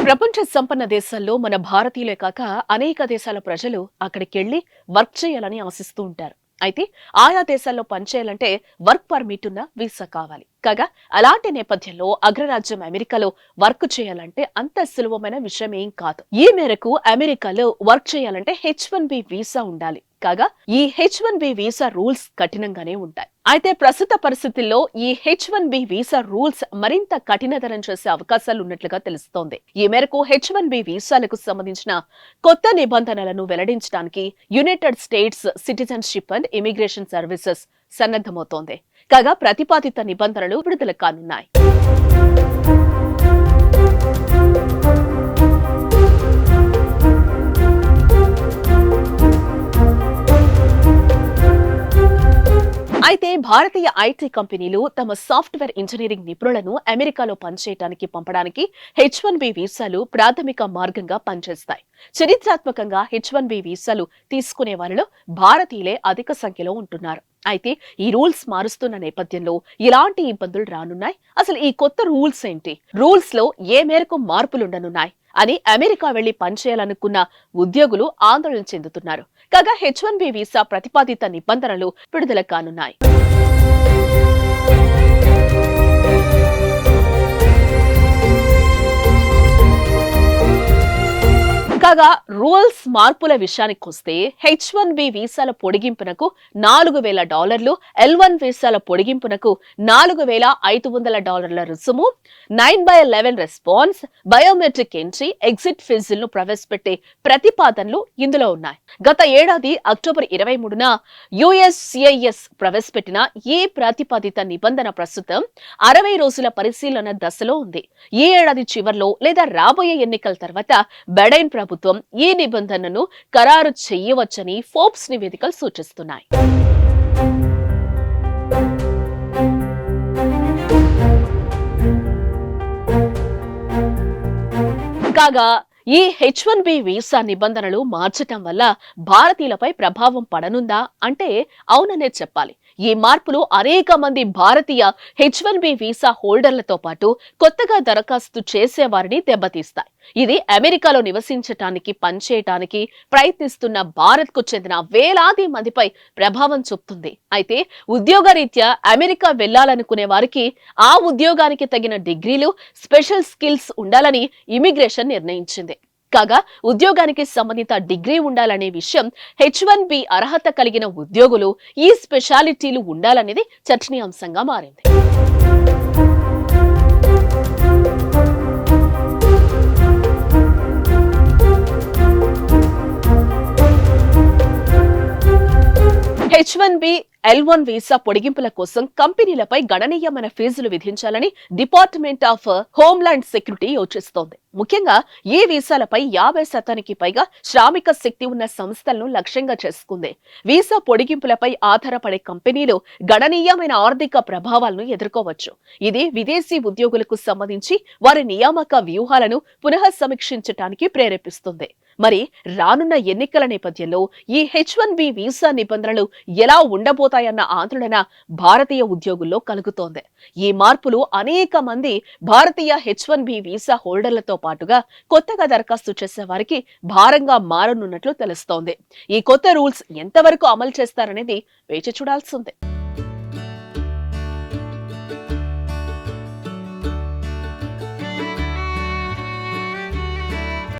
ప్రపంచ సంపన్న దేశాల్లో మన భారతీయులే కాక అనేక దేశాల ప్రజలు అక్కడికెళ్లి వర్క్ చేయాలని ఆశిస్తూ ఉంటారు. అయితే ఆయా దేశాల్లో పనిచేయాలంటే వర్క్ పర్మిట్ ఉన్న వీసా కావాలి. కాగా అలాంటి నేపథ్యంలో అగ్రరాజ్యం అమెరికాలో వర్క్ చేయాలంటే అంత సులభమైన విషయం ఏం కాదు. ఈ మేరకు అమెరికాలో వర్క్ చేయాలంటే H1B వీసా ఉండాలి. కాగా ఈ H1B వీసా రూల్స్ కఠినంగానే ఉంటాయి. అయితే ప్రస్తుత పరిస్థితుల్లో ఈ H1B వీసా రూల్స్ మరింత కఠినతరం చేసే అవకాశాలు ఉన్నట్లుగా తెలుస్తోంది. ఈ మేరకు H1B వీసాలకు సంబంధించిన కొత్త నిబంధనలను వెల్లడించడానికి United States citizenship and immigration services సన్నద్ధమవుతోంది. కాగా ప్రతిపాదిత నిబంధనలు విడుదల కానున్నాయి. అయితే భారతీయ ఐటీ కంపెనీలు తమ సాఫ్ట్వేర్ ఇంజనీరింగ్ నిపుణులను అమెరికాలో పనిచేయడానికి పంపడానికి H1B వీసాలు ప్రాథమిక మార్గంగా పనిచేస్తాయి. చరిత్రాత్మకంగా H1B వీసాలు తీసుకునే వారిలో భారతీయులే అధిక సంఖ్యలో ఉంటున్నారు. అయితే ఈ రూల్స్ మారుస్తున్న నేపథ్యంలో ఇలాంటి ఇబ్బందులు రానున్నాయి. అసలు ఈ కొత్త రూల్స్ ఏంటి? రూల్స్ లో ఏ మేరకు మార్పులుండనున్నాయి అని అమెరికా వెళ్లి పనిచేయాలనుకున్న ఉద్యోగులు ఆందోళన చెందుతున్నారు. కాగా H1B వీసా ప్రతిపాదిత నిబంధనలు విడుదల కానున్నాయి. కాగా రూల్స్ మార్పుల విషయానికొస్తే H1B వీసాల పొడిగింపునకు $4,000, L1 వీసాల పొడిగింపునకు $4,500 రుసుము, 9/11 రెస్పాన్స్, బయోమెట్రిక్ ఎంట్రీ, ఎగ్జిట్ ఫీజులను ప్రవేశపెట్టే ప్రతిపాదనలు ఇందులో ఉన్నాయి. గత ఏడాది అక్టోబర్ 23న USCIS ప్రవేశపెట్టిన ఈ ప్రతిపాదిత నిబంధన ప్రస్తుతం 60 రోజుల పరిశీలన దశలో ఉంది. ఈ ఏడాది చివర్లో లేదా రాబోయే ఎన్నికల తర్వాత బైడెన్ ప్రభుత్వం ఈ నిబంధనను ఖరారు చేయవచ్చని ఫోర్బ్స్ నివేదికలు సూచిస్తున్నాయి. కాగా ఈ H1B వీసా నిబంధనలు మార్చటం వల్ల భారతీయులపై ప్రభావం పడనుందా అంటే అవుననే చెప్పాలి. ఈ మార్పులు అనేక మంది భారతీయ H1B వీసా హోల్డర్లతో పాటు కొత్తగా దరఖాస్తు చేసేవారిని దెబ్బతీస్తాయి. ఇది అమెరికాలో నివసించటానికి పనిచేయటానికి ప్రయత్నిస్తున్న భారత్ కు చెందిన వేలాది మందిపై ప్రభావం చూపుతుంది. అయితే ఉద్యోగరీత్యా అమెరికా వెళ్లాలనుకునే వారికి ఆ ఉద్యోగానికి తగిన డిగ్రీలు, స్పెషల్ స్కిల్స్ ఉండాలని ఇమిగ్రేషన్ నిర్ణయించింది. కాగా ఉద్యోగానికి సంబంధిత డిగ్రీ ఉండాలనే విషయం, H1B అర్హత కలిగిన ఉద్యోగులు ఈ స్పెషాలిటీలు ఉండాలనేది చర్చనీయాంశంగా మారింది. H1B L1 వీసా పొడిగింపుల కోసం కంపెనీలపై గణనీయమైన ఫీజులు విధించాలని డిపార్ట్మెంట్ ఆఫ్ హోమ్లాండ్ సెక్యూరిటీ యోచిస్తోంది. ముఖ్యంగా ఈ వీసాలపై 50% పైగా శ్రామిక శక్తి ఉన్న సంస్థలను లక్ష్యంగా చేసుకుంది. వీసా పొడిగింపులపై ఆధారపడే కంపెనీలు గణనీయమైన ఆర్థిక ప్రభావాలను ఎదుర్కోవచ్చు. ఇది విదేశీ ఉద్యోగులకు సంబంధించి వారి నియామక వ్యూహాలను పునః సమీక్షించడానికి ప్రేరేపిస్తుంది. మరి రానున్న ఎన్నికల నేపథ్యంలో ఈ H1B వీసా నిబంధనలు ఎలా ఉండబోతాయన్న ఆందోళన భారతీయ ఉద్యోగుల్లో కలుగుతోంది. ఈ మార్పులు అనేక మంది భారతీయ H1B వీసా హోల్డర్లతో పాటుగా కొత్తగా దరఖాస్తు చేసే వారికి భారంగా మారనున్నట్లు తెలుస్తోంది. ఈ కొత్త రూల్స్ ఎంతవరకు అమలు చేస్తారనేది వేచి చూడాల్సిందే.